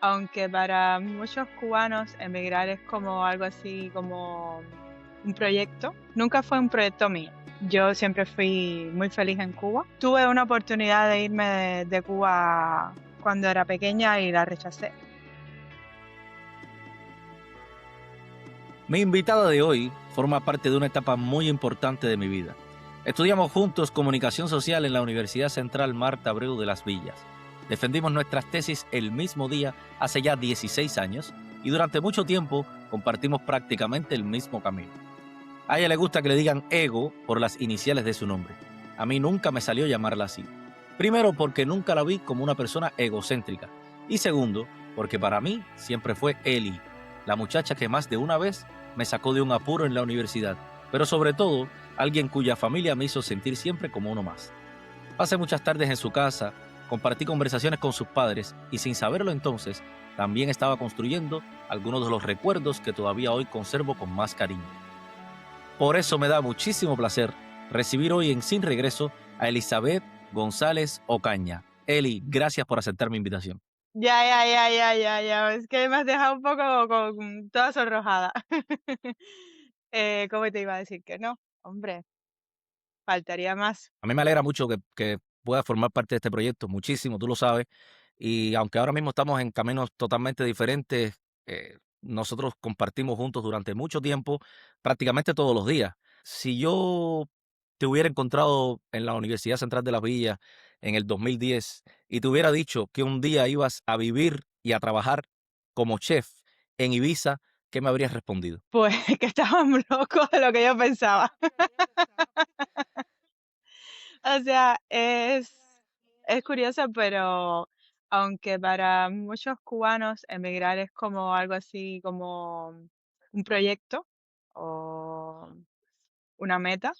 Aunque para muchos cubanos emigrar es como algo así como un proyecto, nunca fue un proyecto mío. Yo siempre fui muy feliz en Cuba. Tuve una oportunidad de irme de Cuba cuando era pequeña y la rechacé. Mi invitada de hoy forma parte de una etapa muy importante de mi vida. Estudiamos juntos comunicación social en la Universidad Central Marta Abreu de las Villas. Defendimos nuestras tesis el mismo día hace ya 16 años y durante mucho tiempo compartimos prácticamente el mismo camino. A ella le gusta que le digan Ego por las iniciales de su nombre. A mí nunca me salió llamarla así. Primero, porque nunca la vi como una persona egocéntrica. Y segundo, porque para mí siempre fue Eli, la muchacha que más de una vez me sacó de un apuro en la universidad. Pero sobre todo, alguien cuya familia me hizo sentir siempre como uno más. Pasé muchas tardes en su casa, compartí conversaciones con sus padres y sin saberlo entonces, también estaba construyendo algunos de los recuerdos que todavía hoy conservo con más cariño. Por eso me da muchísimo placer recibir hoy en Sin Regreso a Elizabeth González Ocaña. Eli, gracias por aceptar mi invitación. Ya. Es que me has dejado un poco con toda sonrojada. ¿Cómo te iba a decir que no? Hombre, faltaría más. A mí me alegra mucho que puedas formar parte de este proyecto, muchísimo, tú lo sabes. Y aunque ahora mismo estamos en caminos totalmente diferentes, nosotros compartimos juntos durante mucho tiempo, prácticamente todos los días. Si yo te hubiera encontrado en la Universidad Central de las Villas en el 2010 y te hubiera dicho que un día ibas a vivir y a trabajar como chef en Ibiza, ¿qué me habrías respondido? Pues que estabas muy loco de lo que yo pensaba. O sea, es curioso, pero aunque para muchos cubanos emigrar es como algo así como un proyecto o una meta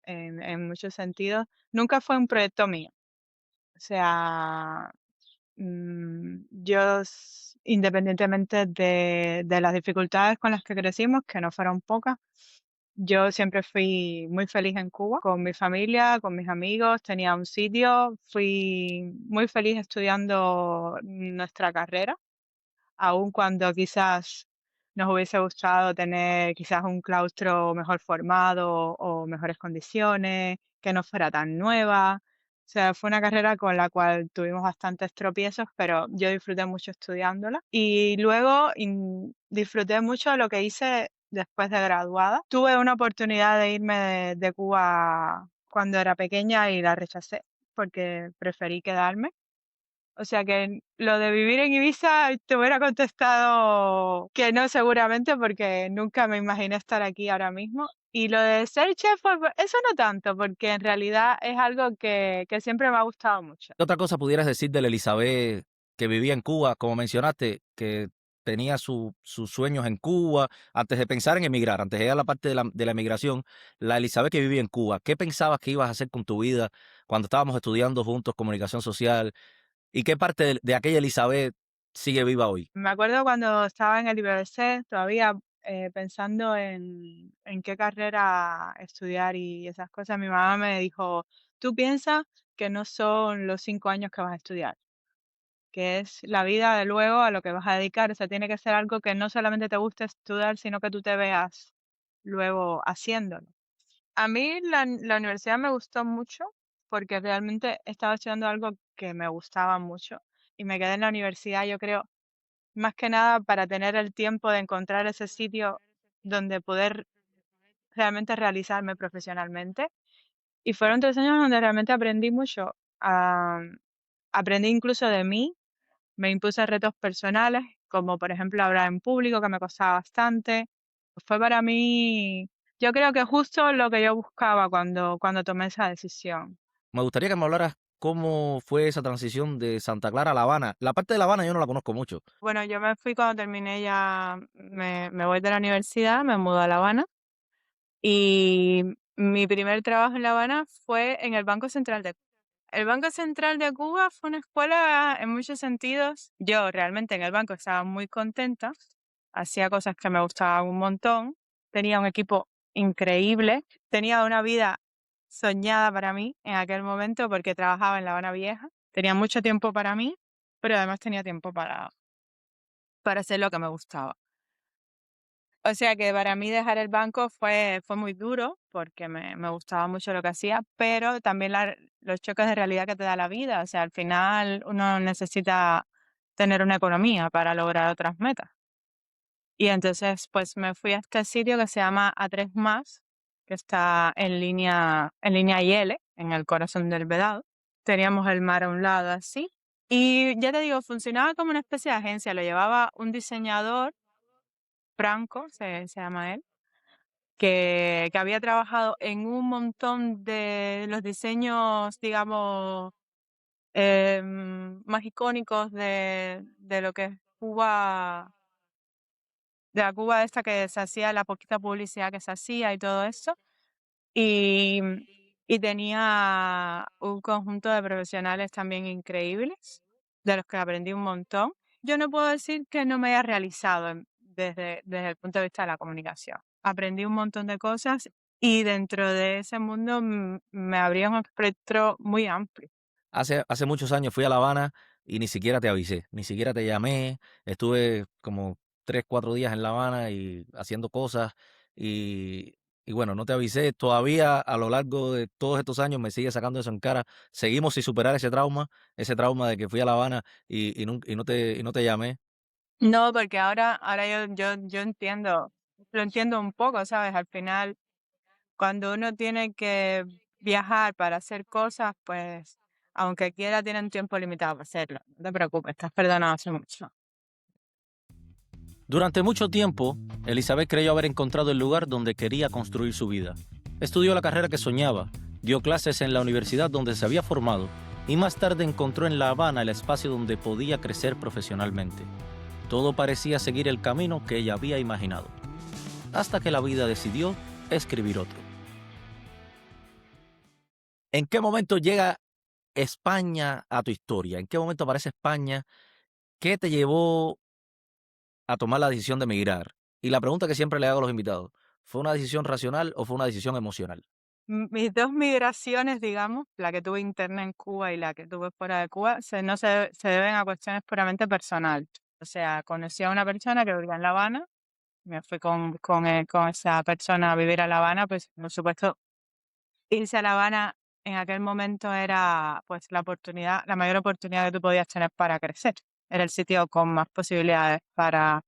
en muchos sentidos, nunca fue un proyecto mío. O sea, independientemente de las dificultades con las que crecimos, que no fueron pocas, yo siempre fui muy feliz en Cuba, con mi familia, con mis amigos, tenía un sitio, fui muy feliz estudiando nuestra carrera, aun cuando quizás nos hubiese gustado tener quizás un claustro mejor formado o mejores condiciones, que no fuera tan nueva. O sea, fue una carrera con la cual tuvimos bastantes tropiezos, pero yo disfruté mucho estudiándola. Y luego disfruté mucho lo que hice después de graduada. Tuve una oportunidad de irme de Cuba cuando era pequeña y la rechacé porque preferí quedarme. O sea que lo de vivir en Ibiza te hubiera contestado que no seguramente porque nunca me imaginé estar aquí ahora mismo. Y lo de ser chef, pues eso no tanto, porque en realidad es algo que siempre me ha gustado mucho. ¿Qué otra cosa pudieras decir de la Elizabeth que vivía en Cuba, como mencionaste, que tenía sus sueños en Cuba, antes de pensar en emigrar, antes de llegar a la parte de la emigración, la Elizabeth que vivía en Cuba, ¿qué pensabas que ibas a hacer con tu vida cuando estábamos estudiando juntos comunicación social? ¿Y qué parte de aquella Elizabeth sigue viva hoy? Me acuerdo cuando estaba en el IBC, todavía pensando en qué carrera estudiar y esas cosas, mi mamá me dijo, tú piensas que no son los 5 años que vas a estudiar, que es la vida de luego a lo que vas a dedicar. O sea, tiene que ser algo que no solamente te guste estudiar, sino que tú te veas luego haciéndolo. A mí la universidad me gustó mucho porque realmente estaba estudiando algo que me gustaba mucho y me quedé en la universidad, yo creo, más que nada para tener el tiempo de encontrar ese sitio donde poder realmente realizarme profesionalmente. Y fueron 3 años donde realmente aprendí mucho. Aprendí incluso de mí, me impuse retos personales, como por ejemplo hablar en público, que me costaba bastante. Fue para mí, yo creo que justo lo que yo buscaba cuando tomé esa decisión. Me gustaría que me hablaras cómo fue esa transición de Santa Clara a La Habana. La parte de La Habana yo no la conozco mucho. Bueno, yo me fui cuando terminé ya, me voy de la universidad, me mudo a La Habana y mi primer trabajo en La Habana fue en el Banco Central de Cuba. El Banco Central de Cuba fue una escuela en muchos sentidos. Yo realmente en el banco estaba muy contenta, hacía cosas que me gustaban un montón, tenía un equipo increíble, tenía una vida soñada para mí en aquel momento porque trabajaba en La Habana Vieja, tenía mucho tiempo para mí, pero además tenía tiempo para hacer lo que me gustaba. O sea que para mí dejar el banco fue muy duro porque me gustaba mucho lo que hacía, pero también los choques de realidad que te da la vida. O sea, al final uno necesita tener una economía para lograr otras metas. Y entonces, pues me fui a este sitio que se llama A3 Más, que está en línea IL, en el corazón del Vedado. Teníamos el mar a un lado así. Y ya te digo, funcionaba como una especie de agencia. Lo llevaba un diseñador, Franco, se llama él, que había trabajado en un montón de los diseños, digamos, más icónicos de lo que es Cuba, de la Cuba esta que se hacía, la poquita publicidad que se hacía y todo eso. Y, y tenía un conjunto de profesionales también increíbles, de los que aprendí un montón. Yo no puedo decir que no me haya realizado desde el punto de vista de la comunicación. Aprendí un montón de cosas y dentro de ese mundo me abría un espectro muy amplio. Hace muchos años fui a La Habana y ni siquiera te avisé, ni siquiera te llamé. Estuve como 3, 4 días en La Habana y haciendo cosas y, y bueno, no te avisé. Todavía a lo largo de todos estos años me sigue sacando eso en cara. Seguimos sin superar ese trauma de que fui a La Habana y no te llamé. No, porque ahora yo entiendo, lo entiendo un poco, ¿sabes? Al final, cuando uno tiene que viajar para hacer cosas, pues, aunque quiera, tiene un tiempo limitado para hacerlo. No te preocupes, estás perdonado hace mucho. Durante mucho tiempo, Elizabeth creyó haber encontrado el lugar donde quería construir su vida. Estudió la carrera que soñaba, dio clases en la universidad donde se había formado y más tarde encontró en La Habana el espacio donde podía crecer profesionalmente. Todo parecía seguir el camino que ella había imaginado, hasta que la vida decidió escribir otro. ¿En qué momento llega España a tu historia? ¿En qué momento aparece España? ¿Qué te llevó a tomar la decisión de emigrar? Y la pregunta que siempre le hago a los invitados, ¿fue una decisión racional o fue una decisión emocional? Mis dos migraciones, digamos, la que tuve interna en Cuba y la que tuve fuera de Cuba, no se deben a cuestiones puramente personales. O sea, conocí a una persona que vivía en La Habana, me fui con esa persona a vivir a La Habana, pues por supuesto, irse a La Habana en aquel momento era pues la mayor oportunidad que tú podías tener para crecer. Era el sitio con más posibilidades para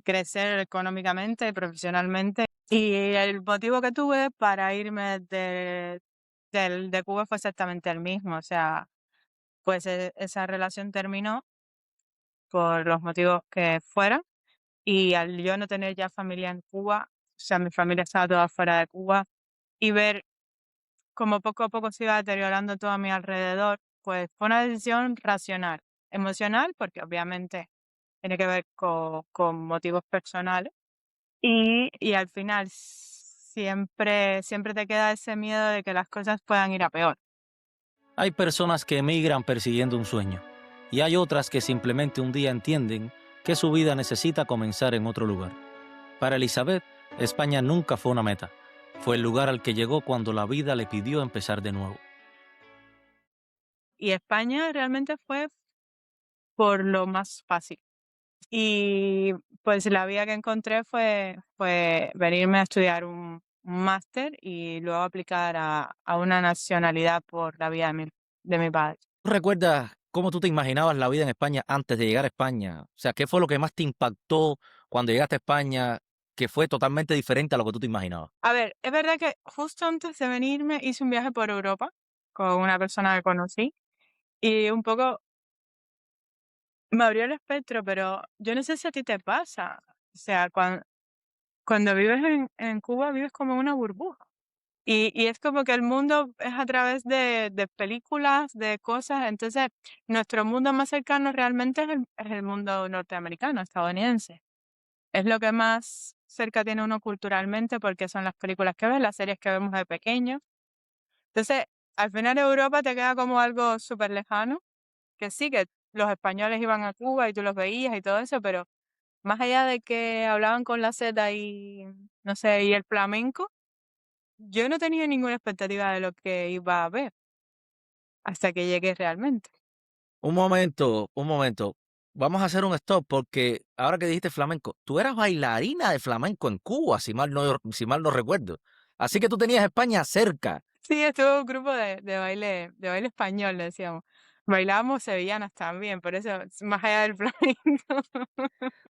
crecer económicamente, profesionalmente. Y el motivo que tuve para irme de Cuba fue exactamente el mismo. O sea, pues esa relación terminó por los motivos que fueran. Y al yo no tener ya familia en Cuba, o sea, mi familia estaba toda fuera de Cuba, y ver cómo poco a poco se iba deteriorando todo a mi alrededor, pues fue una decisión racional, emocional, porque obviamente tiene que ver con motivos personales. Y al final siempre te queda ese miedo de que las cosas puedan ir a peor. Hay personas que emigran persiguiendo un sueño y hay otras que simplemente un día entienden que su vida necesita comenzar en otro lugar. Para Elizabeth, España nunca fue una meta. Fue el lugar al que llegó cuando la vida le pidió empezar de nuevo. Y España realmente fue por lo más fácil. Y pues la vía que encontré fue venirme a estudiar un máster y luego aplicar a una nacionalidad por la vía de mi padre. ¿Tú recuerdas cómo tú te imaginabas la vida en España antes de llegar a España? O sea, ¿qué fue lo que más te impactó cuando llegaste a España que fue totalmente diferente a lo que tú te imaginabas? A ver, es verdad que justo antes de venirme hice un viaje por Europa con una persona que conocí y un poco me abrió el espectro, pero yo no sé si a ti te pasa. O sea, cuando vives en Cuba vives como en una burbuja. Y es como que el mundo es a través de películas, de cosas. Entonces, nuestro mundo más cercano realmente es el mundo norteamericano, estadounidense. Es lo que más cerca tiene uno culturalmente porque son las películas que ves, las series que vemos de pequeño. Entonces, al final Europa te queda como algo súper lejano, que sí, que los españoles iban a Cuba y tú los veías y todo eso, pero más allá de que hablaban con la Z y, no sé, y el flamenco, yo no tenía ninguna expectativa de lo que iba a ver hasta que llegué realmente. Un momento, un momento. vamos a hacer un stop porque ahora que dijiste flamenco, tú eras bailarina de flamenco en Cuba, si mal no recuerdo. Así que tú tenías España cerca. Sí, estuvo un grupo de baile español, le decíamos. Bailábamos sevillanas también, por eso, más allá del flamenco.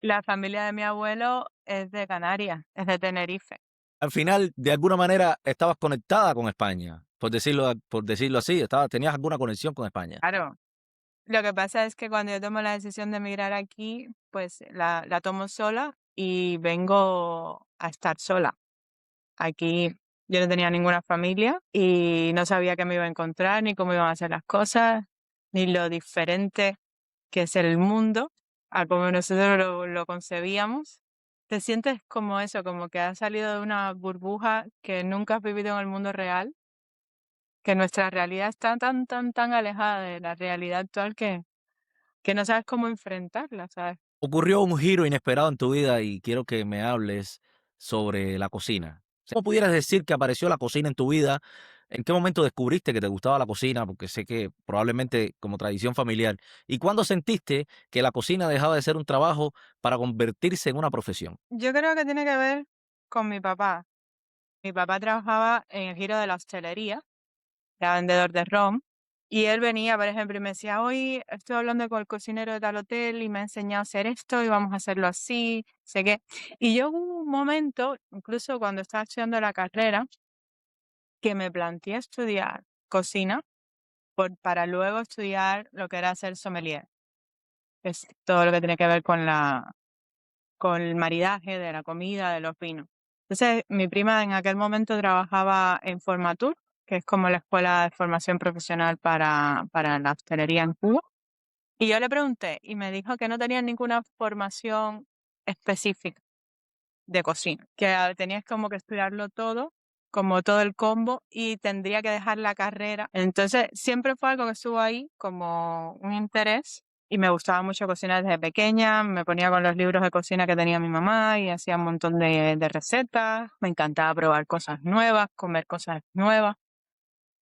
La familia de mi abuelo es de Canarias, es de Tenerife. Al final, de alguna manera, estabas conectada con España, por decirlo así, tenías alguna conexión con España. Claro. Lo que pasa es que cuando yo tomo la decisión de emigrar aquí, pues la tomo sola y vengo a estar sola. Aquí yo no tenía ninguna familia y no sabía qué me iba a encontrar, ni cómo iban a ser las cosas, ni lo diferente que es el mundo, a como nosotros lo concebíamos. Te sientes como eso, como que has salido de una burbuja que nunca has vivido en el mundo real, que nuestra realidad está tan, tan, tan alejada de la realidad actual que no sabes cómo enfrentarla, ¿sabes? Ocurrió un giro inesperado en tu vida y quiero que me hables sobre la cocina. ¿Cómo pudieras decir que apareció la cocina en tu vida? ¿En qué momento descubriste que te gustaba la cocina? Porque sé que probablemente como tradición familiar. ¿Y cuándo sentiste que la cocina dejaba de ser un trabajo para convertirse en una profesión? Yo creo que tiene que ver con mi papá. Mi papá trabajaba en el giro de la hostelería, era vendedor de ron, y él venía, por ejemplo, y me decía, hoy estoy hablando con el cocinero de tal hotel y me ha enseñado a hacer esto y vamos a hacerlo así, sé qué. Y yo hubo un momento, incluso cuando estaba estudiando la carrera, que me planteé estudiar cocina para luego estudiar lo que era ser sommelier, que es todo lo que tiene que ver con el maridaje de la comida, de los vinos. Entonces, mi prima en aquel momento trabajaba en Formatur, que es como la escuela de formación profesional para la hostelería en Cuba. Y yo le pregunté y me dijo que no tenía ninguna formación específica de cocina, que tenías como que estudiarlo todo, como todo el combo, y tendría que dejar la carrera. Entonces, siempre fue algo que estuvo ahí como un interés y me gustaba mucho cocinar desde pequeña, me ponía con los libros de cocina que tenía mi mamá y hacía un montón de recetas, me encantaba probar cosas nuevas, comer cosas nuevas.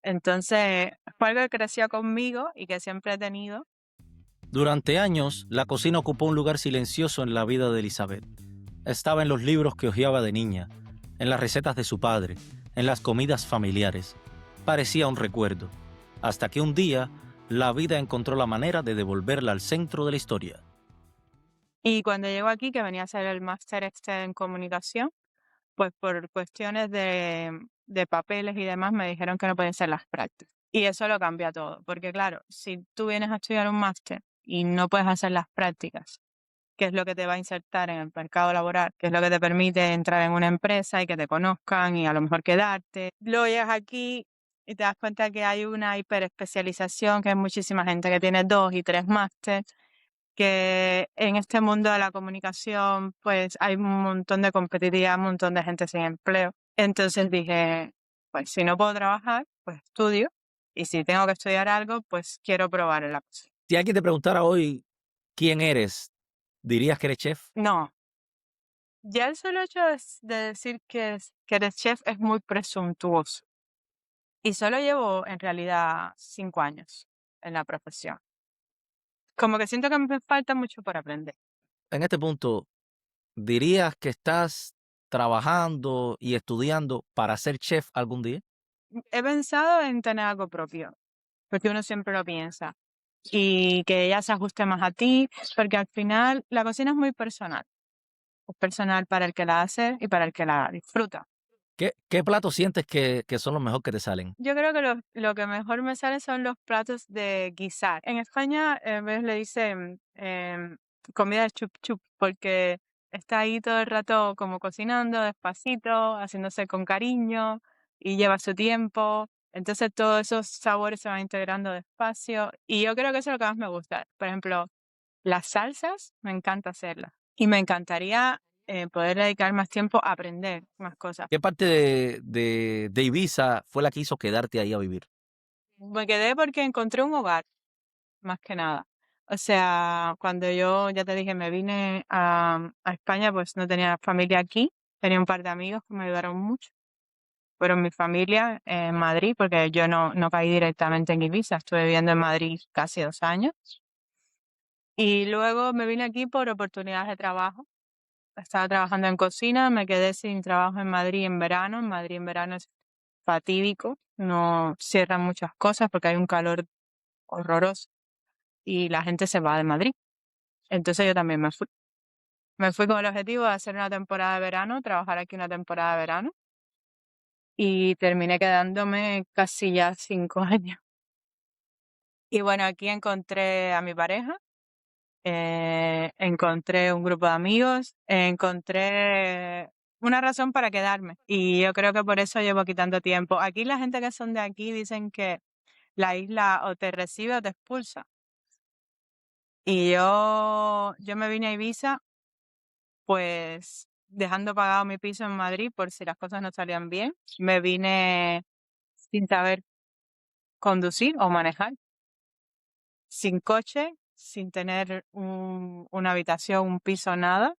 Entonces, fue algo que creció conmigo y que siempre he tenido. Durante años, la cocina ocupó un lugar silencioso en la vida de Elizabeth. Estaba en los libros que hojeaba de niña, en las recetas de su padre, en las comidas familiares. Parecía un recuerdo, hasta que un día la vida encontró la manera de devolverla al centro de la historia. Y cuando llego aquí, que venía a hacer el máster este en comunicación, pues por cuestiones de papeles y demás me dijeron que no podían ser las prácticas. Y eso lo cambia todo, porque claro, si tú vienes a estudiar un máster y no puedes hacer las prácticas, que es lo que te va a insertar en el mercado laboral, que es lo que te permite entrar en una empresa y que te conozcan y a lo mejor quedarte, luego llegas aquí y te das cuenta que hay una hiperespecialización, que hay muchísima gente que tiene 2 y 3 másteres, que en este mundo de la comunicación pues hay un montón de competitividad, un montón de gente sin empleo. Entonces dije, pues si no puedo trabajar, pues estudio y si tengo que estudiar algo, pues quiero probar en la cosa. Si alguien te preguntara hoy quién eres, ¿dirías que eres chef? No, ya el solo hecho de decir que eres chef es muy presuntuoso y solo llevo en realidad 5 años en la profesión. Como que siento que me falta mucho por aprender. En este punto, ¿dirías que estás trabajando y estudiando para ser chef algún día? He pensado en tener algo propio, porque uno siempre lo piensa, y que ella se ajuste más a ti, porque al final la cocina es personal para el que la hace y para el que la disfruta. ¿Qué platos sientes que son los mejores que te salen? Yo creo que lo que mejor me sale son los platos de guisar. En España le dicen comida de chup chup, porque está ahí todo el rato como cocinando despacito, haciéndose con cariño y lleva su tiempo. Entonces todos esos sabores se van integrando despacio y yo creo que eso es lo que más me gusta. Por ejemplo, las salsas, me encanta hacerlas. Y me encantaría poder dedicar más tiempo a aprender más cosas. ¿Qué parte de Ibiza fue la que hizo quedarte ahí a vivir? Me quedé porque encontré un hogar, más que nada. O sea, cuando yo, ya te dije, me vine a España, pues no tenía familia aquí. Tenía un par de amigos que me ayudaron mucho. Pero mi familia en Madrid, porque yo no caí directamente en Ibiza. Estuve viviendo en Madrid casi 2 años. Y luego me vine aquí por oportunidades de trabajo. Estaba trabajando en cocina, me quedé sin trabajo en Madrid en verano. En Madrid en verano es fatídico, no cierran muchas cosas porque hay un calor horroroso y la gente se va de Madrid. Entonces yo también me fui. Me fui con el objetivo de hacer una temporada de verano, trabajar aquí una temporada de verano y terminé quedándome casi ya 5 años. Y bueno, aquí encontré a mi pareja, encontré un grupo de amigos, encontré una razón para quedarme. Y yo creo que por eso llevo aquí tanto tiempo. Aquí la gente que son de aquí dicen que la isla o te recibe o te expulsa. Y yo me vine a Ibiza, pues dejando pagado mi piso en Madrid por si las cosas no salían bien. Me vine sin saber conducir o manejar, sin coche, sin tener una habitación, un piso, nada.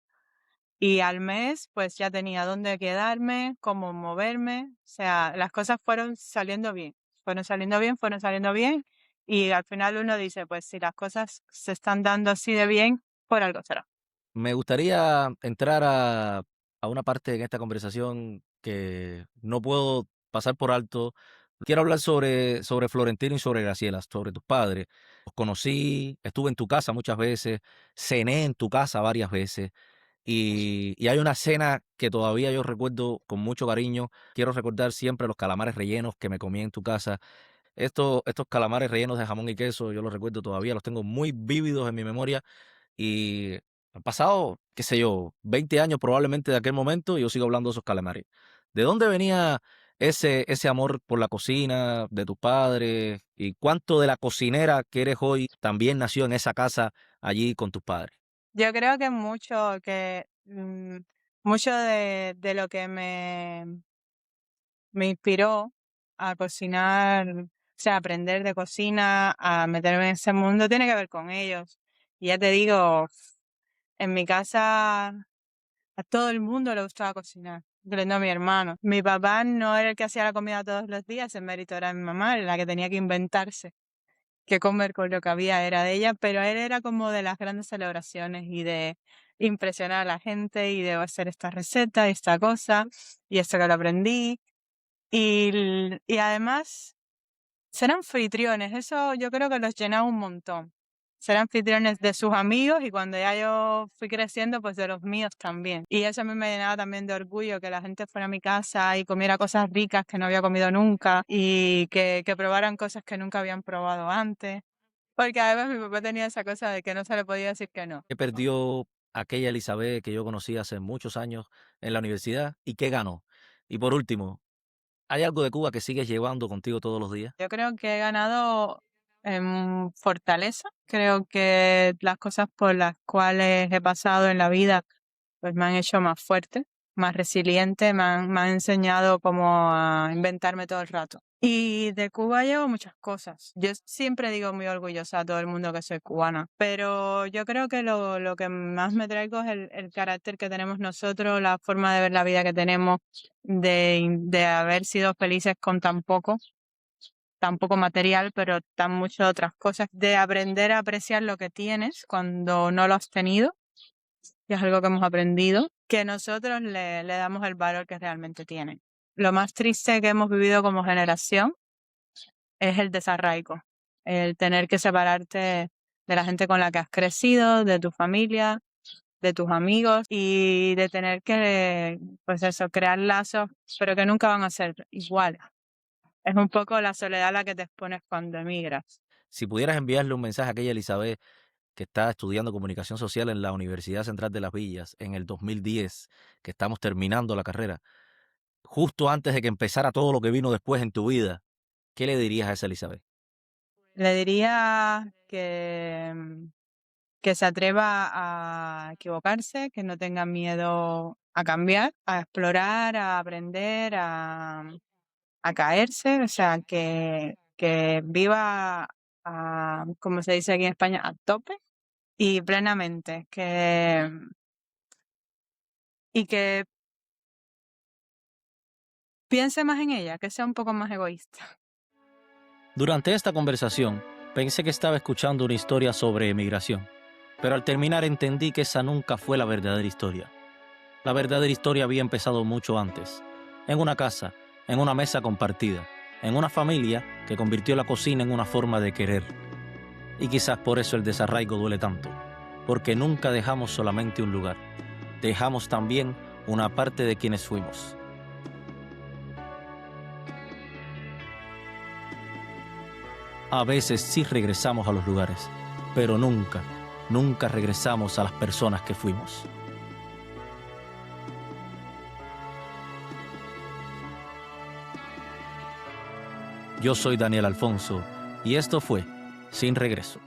Y al mes, pues ya tenía dónde quedarme, cómo moverme. O sea, las cosas fueron saliendo bien. Fueron saliendo bien, fueron saliendo bien. Y al final uno dice, pues si las cosas se están dando así de bien, por algo será. Me gustaría entrar a una parte en esta conversación que no puedo pasar por alto. Quiero hablar sobre Florentino y sobre Graciela, sobre tus padres. Los conocí, estuve en tu casa muchas veces, cené en tu casa varias veces y hay una cena que todavía yo recuerdo con mucho cariño. Quiero recordar siempre los calamares rellenos que me comí en tu casa. Estos calamares rellenos de jamón y queso, yo los recuerdo todavía, los tengo muy vívidos en mi memoria y han pasado, qué sé yo, 20 años probablemente de aquel momento y yo sigo hablando de esos calamares. ¿De dónde venía ese amor por la cocina de tus padres y cuánto de la cocinera que eres hoy también nació en esa casa allí con tus padres? Yo creo que mucho de lo que me inspiró a cocinar, o sea, a aprender de cocina, a meterme en ese mundo, tiene que ver con ellos. Y ya te digo, en mi casa a todo el mundo le gustaba cocinar, incluyendo a mi hermano. Mi papá no era el que hacía la comida todos los días, el mérito era mi mamá, la que tenía que inventarse qué comer con lo que había era de ella, pero él era como de las grandes celebraciones y de impresionar a la gente y de hacer esta receta, esta cosa, y esto que lo aprendí. Y además, ser anfitriones, eso yo creo que los llenaba un montón. Ser anfitriones de sus amigos y cuando ya yo fui creciendo, pues de los míos también. Y eso a mí me llenaba también de orgullo, que la gente fuera a mi casa y comiera cosas ricas que no había comido nunca y que probaran cosas que nunca habían probado antes. Porque además mi papá tenía esa cosa de que no se le podía decir que no. ¿Qué perdió aquella Elizabeth que yo conocí hace muchos años en la universidad y qué ganó? Y por último, ¿hay algo de Cuba que sigues llevando contigo todos los días? Yo creo que he ganado en fortaleza. Creo que las cosas por las cuales he pasado en la vida pues me han hecho más fuerte, más resiliente, me han enseñado cómo a inventarme todo el rato. Y de Cuba llevo muchas cosas. Yo siempre digo muy orgullosa a todo el mundo que soy cubana, pero yo creo que lo que más me traigo es el carácter que tenemos nosotros, la forma de ver la vida que tenemos, de haber sido felices con tan poco material, pero tan muchas otras cosas, de aprender a apreciar lo que tienes cuando no lo has tenido, que es algo que hemos aprendido, que nosotros le damos el valor que realmente tienen. Lo más triste que hemos vivido como generación es el desarraigo, el tener que separarte de la gente con la que has crecido, de tu familia, de tus amigos y de tener que, pues eso, crear lazos, pero que nunca van a ser iguales. Es un poco la soledad a la que te expones cuando emigras. Si pudieras enviarle un mensaje a aquella Elizabeth que está estudiando comunicación social en la Universidad Central de Las Villas en el 2010, que estamos terminando la carrera, justo antes de que empezara todo lo que vino después en tu vida, ¿qué le dirías a esa Elizabeth? Le diría que se atreva a equivocarse, que no tenga miedo a cambiar, a explorar, a aprender, a caerse, o sea, que viva, como se dice aquí en España, a tope y plenamente, y que piense más en ella, que sea un poco más egoísta. Durante esta conversación, pensé que estaba escuchando una historia sobre emigración. Pero al terminar entendí que esa nunca fue la verdadera historia. La verdadera historia había empezado mucho antes, en una casa, en una mesa compartida, en una familia que convirtió la cocina en una forma de querer. Y quizás por eso el desarraigo duele tanto, porque nunca dejamos solamente un lugar, dejamos también una parte de quienes fuimos. A veces sí regresamos a los lugares, pero nunca regresamos a las personas que fuimos. Yo soy Daniel Alfonso y esto fue Sin Regreso.